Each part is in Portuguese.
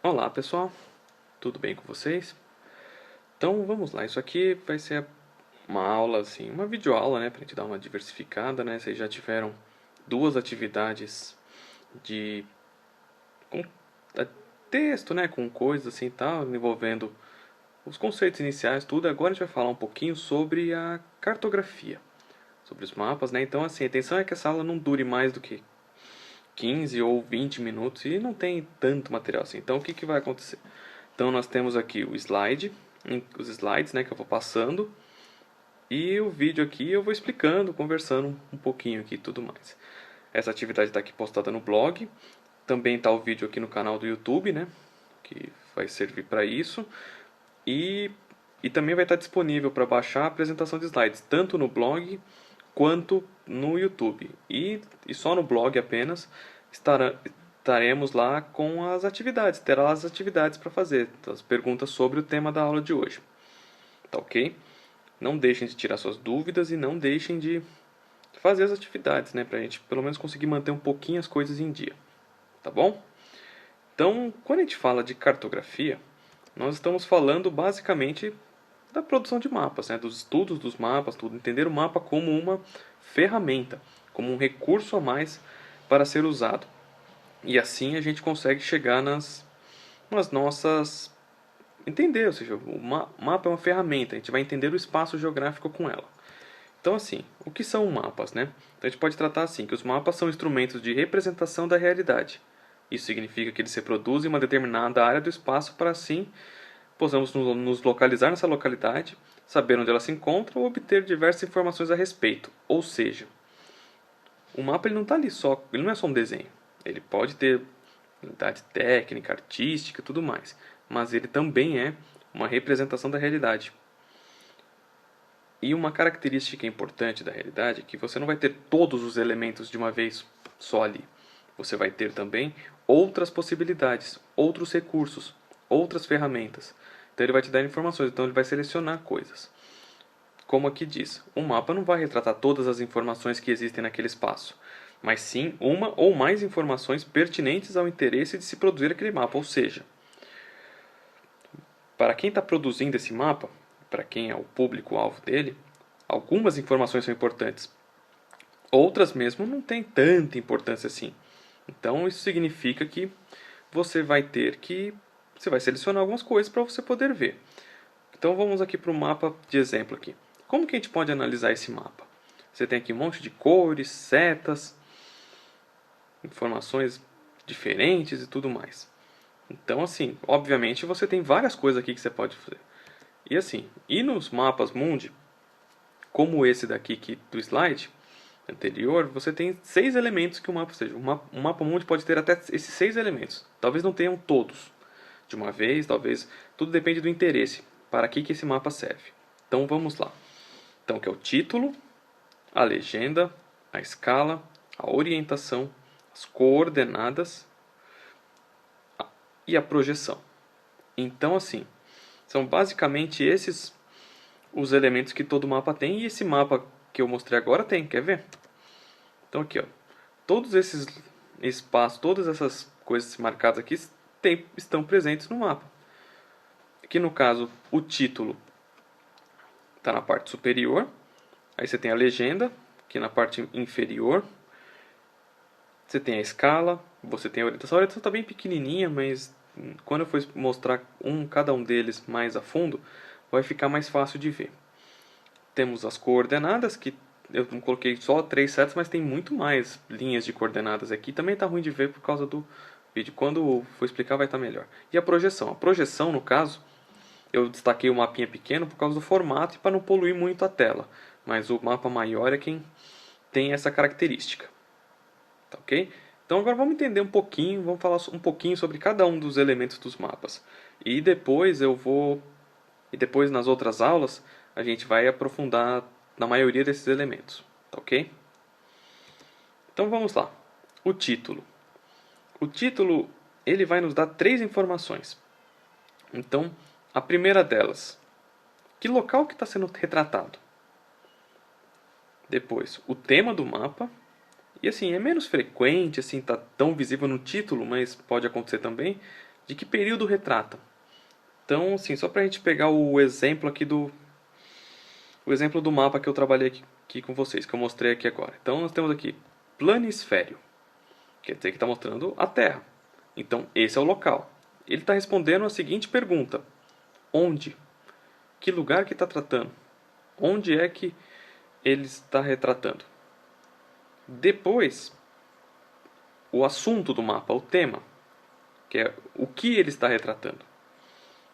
Olá pessoal, tudo bem com vocês? Então vamos lá, isso aqui vai ser uma aula assim, uma videoaula, né, pra gente dar uma diversificada, né? Vocês já tiveram duas atividades de com texto, né, com coisas assim, tal, envolvendo os conceitos iniciais, tudo. Agora a gente vai falar um pouquinho sobre a cartografia, sobre os mapas, né? Então assim, a intenção é que essa aula não dure mais do que 15 ou 20 minutos e não tem tanto material assim. Então o que vai acontecer? Então nós temos aqui o slide, os slides, né, que eu vou passando, e o vídeo aqui eu vou explicando, conversando um pouquinho aqui e tudo mais. Essa atividade está aqui postada no blog, também está o vídeo aqui no canal do YouTube, né, que vai servir para isso, e, e também vai estar disponível para baixar a apresentação de slides, tanto no blog quanto no YouTube. E só no blog apenas estaremos lá com as atividades, terá lá as atividades para fazer, as perguntas sobre o tema da aula de hoje. Tá ok? Não deixem de tirar suas dúvidas e não deixem de fazer as atividades, né? Pra gente pelo menos conseguir manter um pouquinho as coisas em dia. Tá bom? Então, quando a gente fala de cartografia, nós estamos falando basicamente da produção de mapas, né? Dos estudos dos mapas, tudo. Entender o mapa como uma ferramenta, como um recurso a mais para ser usado. E assim a gente consegue chegar nas nossas entender, ou seja, o mapa é uma ferramenta, a gente vai entender o espaço geográfico com ela. Então, assim, o que são mapas, né? Então, a gente pode tratar assim, que os mapas são instrumentos de representação da realidade. Isso significa que eles reproduzem uma determinada área do espaço para assim possamos nos localizar nessa localidade, saber onde ela se encontra ou obter diversas informações a respeito. Ou seja, o mapa ele não está ali só, ele não é só um desenho. Ele pode ter qualidade técnica, artística e tudo mais, mas ele também é uma representação da realidade. E uma característica importante da realidade é que você não vai ter todos os elementos de uma vez só ali. Você vai ter também outras possibilidades, outros recursos, outras ferramentas. Então ele vai te dar informações, então ele vai selecionar coisas. Como aqui diz, um mapa não vai retratar todas as informações que existem naquele espaço, mas sim uma ou mais informações pertinentes ao interesse de se produzir aquele mapa. Ou seja, para quem está produzindo esse mapa, para quem é o público-alvo dele, algumas informações são importantes, outras mesmo não têm tanta importância assim. Então isso significa que você vai ter que você vai selecionar algumas coisas para você poder ver. Então vamos aqui para o mapa de exemplo aqui. Como que a gente pode analisar esse mapa? Você tem aqui um monte de cores, setas, informações diferentes e tudo mais. Então assim, obviamente você tem várias coisas aqui que você pode fazer. E assim, e nos mapas mundi, como esse daqui do slide anterior, você tem 6 elementos que o mapa, ou seja, um mapa mundi pode ter até esses 6 elementos. Talvez não tenham todos de uma vez, talvez tudo depende do interesse, para que esse mapa serve. Então vamos lá. Então que é o título, a legenda, a escala, a orientação, as coordenadas e a projeção. Então assim, são basicamente esses os elementos que todo mapa tem, e esse mapa que eu mostrei agora tem, quer ver? Então aqui, ó, todos esses espaços, todas essas coisas marcadas aqui estão presentes no mapa. Aqui no caso, o título está na parte superior, aí você tem a legenda, aqui na parte inferior, você tem a escala, você tem a orientação. A orientação está bem pequenininha, mas quando eu for mostrar cada um deles mais a fundo, vai ficar mais fácil de ver. Temos as coordenadas, que eu coloquei só 3 setas, mas tem muito mais linhas de coordenadas aqui. Também está ruim de ver por causa do vídeo. Quando for explicar vai estar melhor. E a projeção. A projeção, no caso, eu destaquei o mapinha pequeno por causa do formato e para não poluir muito a tela. Mas o mapa maior é quem tem essa característica. Tá ok? Então agora vamos entender um pouquinho, vamos falar um pouquinho sobre cada um dos elementos dos mapas. E depois depois nas outras aulas a gente vai aprofundar na maioria desses elementos, tá ok? Então vamos lá. O título. O título ele vai nos dar 3 informações. Então, a primeira delas, que local que está sendo retratado? Depois, o tema do mapa. E assim, é menos frequente, assim, tá tão visível no título, mas pode acontecer também. De que período retrata? Então, assim, só para a gente pegar o exemplo aqui o exemplo do mapa que eu trabalhei aqui com vocês, que eu mostrei aqui agora. Então, nós temos aqui planisfério, quer dizer que está mostrando a Terra. Então, esse é o local. Ele está respondendo a seguinte pergunta: onde? Que lugar que está tratando? Onde é que ele está retratando? Depois, o assunto do mapa, o tema, que é o que ele está retratando.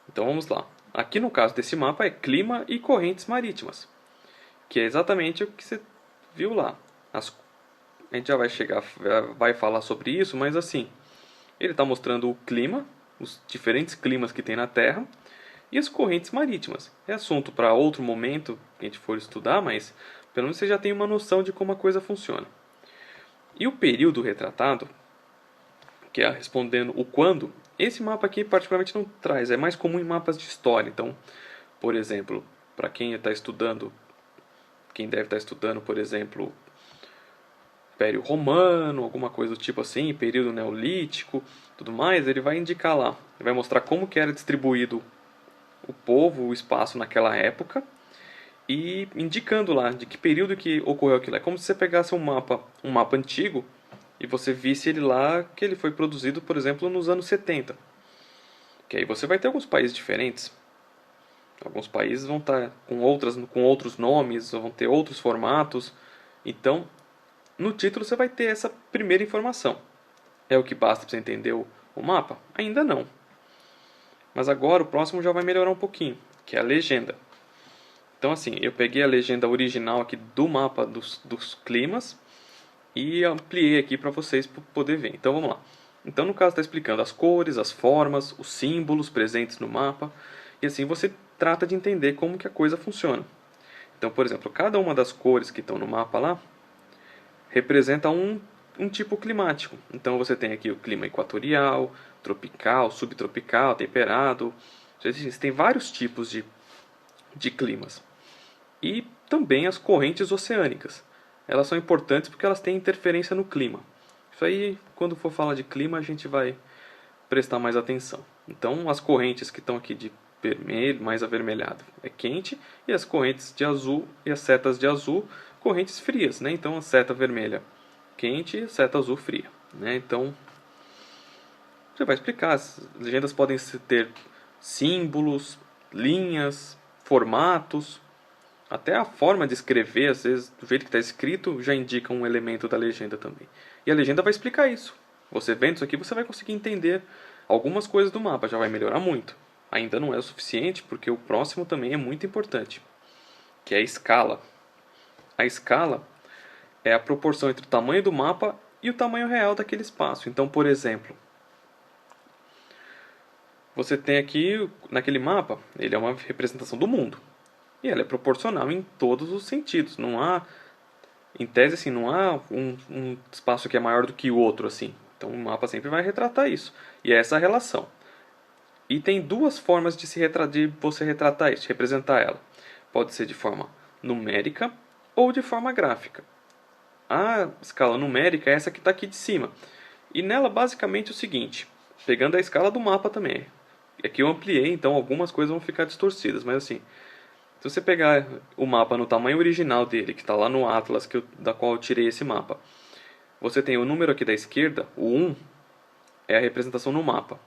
Então vamos lá. Aqui no caso desse mapa é clima e correntes marítimas, que é exatamente o que você viu lá. A gente já vai falar sobre isso, mas assim, ele está mostrando o clima, os diferentes climas que tem na Terra e as correntes marítimas. É assunto para outro momento que a gente for estudar, mas pelo menos você já tem uma noção de como a coisa funciona. E o período retratado, que é respondendo o quando, esse mapa aqui particularmente não traz, é mais comum em mapas de história. Então, por exemplo, para quem está estudando, quem deve estar estudando, por exemplo, Império Romano, alguma coisa do tipo assim, período neolítico, tudo mais, ele vai indicar lá, ele vai mostrar como que era distribuído o povo, o espaço naquela época e indicando lá de que período que ocorreu aquilo. É como se você pegasse um mapa antigo e você visse ele lá que ele foi produzido, por exemplo, nos anos 70. Que aí você vai ter alguns países diferentes. Alguns países vão estar com outros nomes, vão ter outros formatos. Então, no título você vai ter essa primeira informação. É o que basta para você entender o mapa? Ainda não. Mas agora o próximo já vai melhorar um pouquinho, que é a legenda. Então assim, eu peguei a legenda original aqui do mapa dos climas e ampliei aqui para vocês poder ver. Então vamos lá. Então no caso está explicando as cores, as formas, os símbolos presentes no mapa. E assim você trata de entender como que a coisa funciona. Então, por exemplo, cada uma das cores que estão no mapa lá representa um tipo climático. Então você tem aqui o clima equatorial, tropical, subtropical, temperado. Você tem vários tipos de climas. E também as correntes oceânicas. Elas são importantes porque elas têm interferência no clima. Isso aí, quando for falar de clima, a gente vai prestar mais atenção. Então, as correntes que estão aqui de vermelho, mais avermelhado, é quente, e as correntes de azul e as setas de azul, correntes frias, né? Então, a seta vermelha quente e a seta azul fria, né? Então, você vai explicar. As legendas podem ter símbolos, linhas, formatos, até a forma de escrever, às vezes, do jeito que está escrito, já indica um elemento da legenda também. E a legenda vai explicar isso. Você vendo isso aqui, você vai conseguir entender algumas coisas do mapa, já vai melhorar muito. Ainda não é o suficiente, porque o próximo também é muito importante, que é a escala. A escala é a proporção entre o tamanho do mapa e o tamanho real daquele espaço. Então, por exemplo, você tem aqui, naquele mapa, ele é uma representação do mundo. E ela é proporcional em todos os sentidos. Não há, em tese, assim, não há um espaço que é maior do que o outro, assim. Então o mapa sempre vai retratar isso. E é essa a relação. E tem duas formas de você retratar isso, de representar ela. Pode ser de forma numérica ou de forma gráfica. A escala numérica é essa que está aqui de cima. E nela, basicamente, é o seguinte, pegando a escala do mapa também. Aqui eu ampliei, então algumas coisas vão ficar distorcidas, mas assim, se você pegar o mapa no tamanho original dele, que está lá no Atlas da qual eu tirei esse mapa, você tem o número aqui da esquerda, o 1, é a representação no mapa.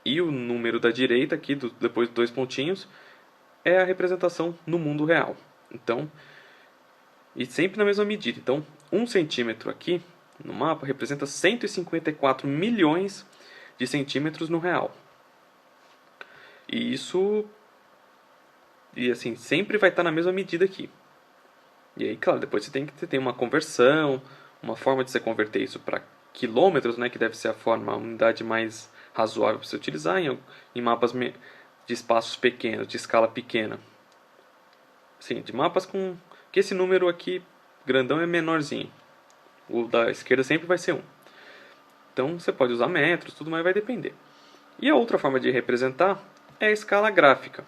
E o número da direita, aqui depois de dois pontinhos, é a representação no mundo real. Então, e sempre na mesma medida. Então, 1 centímetro aqui no mapa representa 154 milhões de centímetros no real. E isso, e assim, sempre vai estar na mesma medida aqui. E aí, claro, depois você tem uma conversão, uma forma de você converter isso para quilômetros, né, que deve ser a unidade mais razoável para você utilizar em mapas de espaços pequenos, de escala pequena. Sim, de mapas com que esse número aqui grandão é menorzinho. O da esquerda sempre vai ser 1. Então você pode usar metros, tudo, mas vai depender. E a outra forma de representar é a escala gráfica,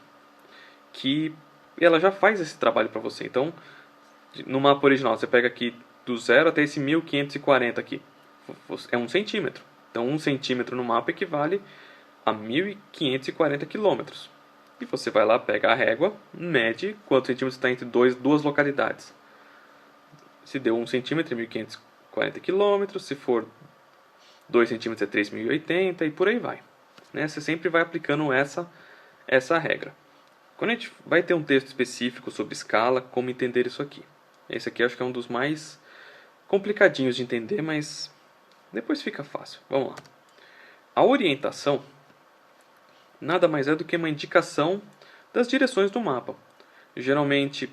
que ela já faz esse trabalho para você. Então, no mapa original, você pega aqui do 0 até esse 1540 aqui. É 1 centímetro. Então, 1 centímetro no mapa equivale a 1.540 quilômetros. E você vai lá, pega a régua, mede quantos centímetros está entre duas localidades. Se deu 1 centímetro é 1.540 quilômetros, se for 2 centímetros é 3.080 e por aí vai. Né? Você sempre vai aplicando essa regra. Quando a gente vai ter um texto específico sobre escala, como entender isso aqui. Esse aqui eu acho que é um dos mais complicadinhos de entender, mas depois fica fácil. Vamos lá. A orientação nada mais é do que uma indicação das direções do mapa. Geralmente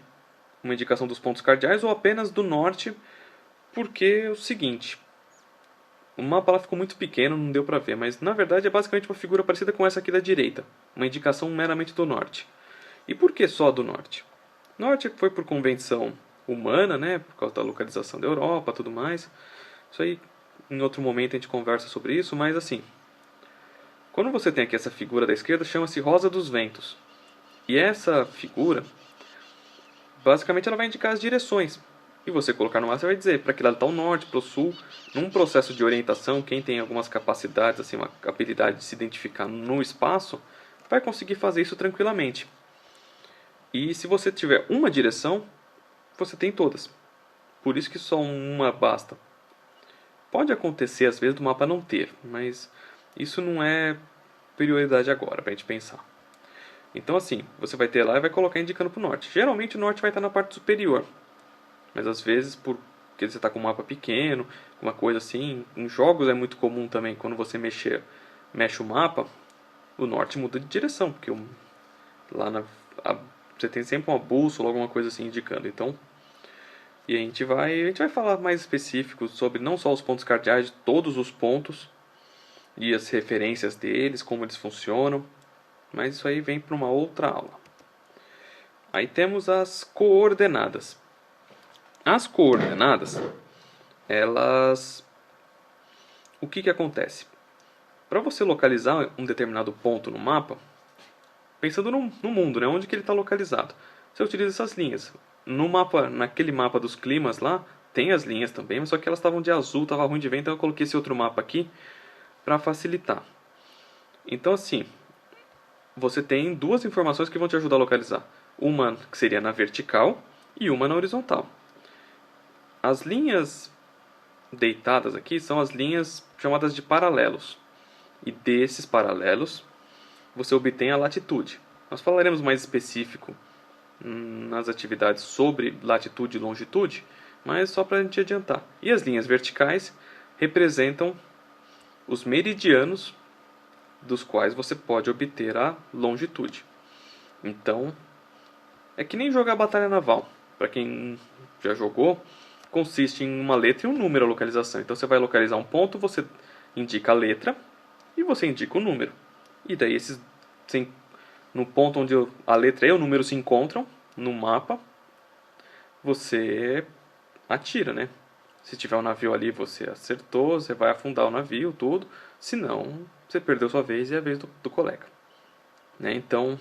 uma indicação dos pontos cardeais ou apenas do norte, porque é o seguinte, o mapa lá ficou muito pequeno, não deu para ver, mas na verdade é basicamente uma figura parecida com essa aqui da direita, uma indicação meramente do norte. E por que só do norte? Norte foi por convenção humana, né, por causa da localização da Europa, tudo mais. Isso aí, em outro momento a gente conversa sobre isso, mas assim, quando você tem aqui essa figura da esquerda, chama-se Rosa dos Ventos. E essa figura, basicamente ela vai indicar as direções. E você colocar no ar, você vai dizer para que lado está o norte, para o sul. Num processo de orientação, quem tem algumas capacidades, assim, uma habilidade de se identificar no espaço, vai conseguir fazer isso tranquilamente. E se você tiver uma direção, você tem todas. Por isso que só uma basta. Pode acontecer às vezes do mapa não ter, mas isso não é prioridade agora para a gente pensar. Então assim, você vai ter lá e vai colocar indicando para o norte. Geralmente o norte vai estar na parte superior, mas às vezes porque você está com um mapa pequeno, uma coisa assim. Em jogos é muito comum também, quando você mexe o mapa, o norte muda de direção, porque lá você tem sempre uma bússola, alguma coisa assim indicando. Então, e a gente vai falar mais específico sobre não só os pontos cardeais, todos os pontos e as referências deles, como eles funcionam, mas isso aí vem para uma outra aula. Aí temos as coordenadas. As coordenadas, elas... O que acontece? Para você localizar um determinado ponto no mapa, pensando no mundo, né, onde que ele está localizado, você utiliza essas linhas. No mapa, naquele mapa dos climas lá, tem as linhas também, mas só que elas estavam de azul, estava ruim de ver, então eu coloquei esse outro mapa aqui para facilitar. Então assim, você tem duas informações que vão te ajudar a localizar. Uma que seria na vertical e uma na horizontal. As linhas deitadas aqui são as linhas chamadas de paralelos. E desses paralelos, você obtém a latitude. Nós falaremos mais específico nas atividades sobre latitude e longitude, mas só para a gente adiantar. E as linhas verticais representam os meridianos dos quais você pode obter a longitude. Então, é que nem jogar batalha naval. Para quem já jogou, consiste em uma letra e um número a localização. Então você vai localizar um ponto, você indica a letra e você indica o número. E daí no ponto onde a letra e o número se encontram no mapa, você atira, né? Se tiver um navio ali, você acertou, você vai afundar o navio, tudo. Se não, você perdeu sua vez e a vez do colega. Né? Então,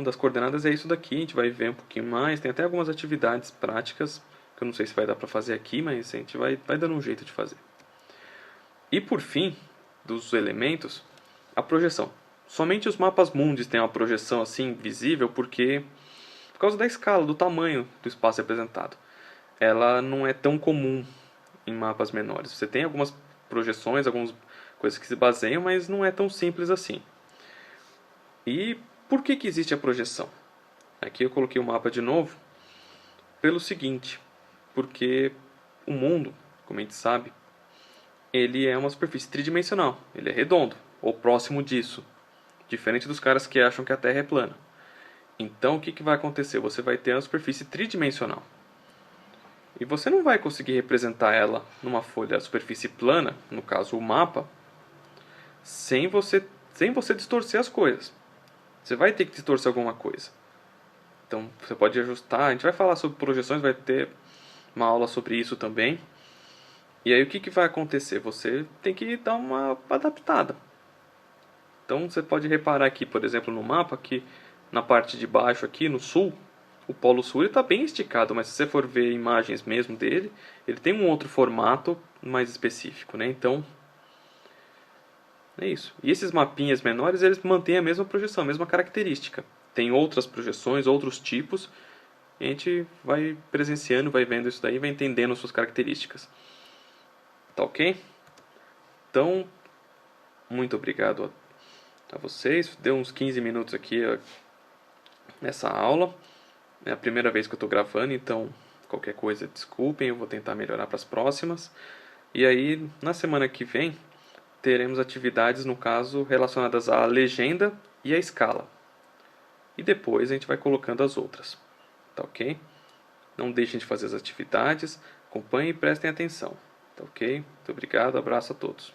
das coordenadas é isso daqui. A gente vai ver um pouquinho mais. Tem até algumas atividades práticas, que eu não sei se vai dar para fazer aqui, mas a gente vai dando um jeito de fazer. E por fim, dos elementos, a projeção. Somente os mapas mundis têm uma projeção assim visível por causa da escala, do tamanho do espaço representado. Ela não é tão comum em mapas menores. Você tem algumas projeções, algumas coisas que se baseiam, mas não é tão simples assim. E por que existe a projeção? Aqui eu coloquei o mapa de novo pelo seguinte, porque o mundo, como a gente sabe, ele é uma superfície tridimensional, ele é redondo, ou próximo disso, diferente dos caras que acham que a Terra é plana. Então o que vai acontecer? Você vai ter uma superfície tridimensional. E você não vai conseguir representar ela numa folha superfície plana, no caso o mapa, sem você distorcer as coisas. Você vai ter que distorcer alguma coisa. Então você pode ajustar, a gente vai falar sobre projeções, vai ter uma aula sobre isso também. E aí o que vai acontecer? Você tem que dar uma adaptada. Então você pode reparar aqui, por exemplo, no mapa, que na parte de baixo aqui, no sul, o Polo Sul está bem esticado, mas se você for ver imagens mesmo dele, ele tem um outro formato mais específico, né? Então, É isso. E esses mapinhas menores, eles mantêm a mesma projeção, a mesma característica. Tem outras projeções, outros tipos, e a gente vai presenciando, vai vendo isso daí, vai entendendo suas características. Tá ok? Então, muito obrigado a vocês. Deu uns 15 minutos aqui nessa aula. É a primeira vez que eu estou gravando, então qualquer coisa, desculpem, eu vou tentar melhorar para as próximas. E aí, na semana que vem, teremos atividades, no caso, relacionadas à legenda e à escala. E depois a gente vai colocando as outras. Tá ok? Não deixem de fazer as atividades, acompanhem e prestem atenção. Tá ok? Muito obrigado, abraço a todos.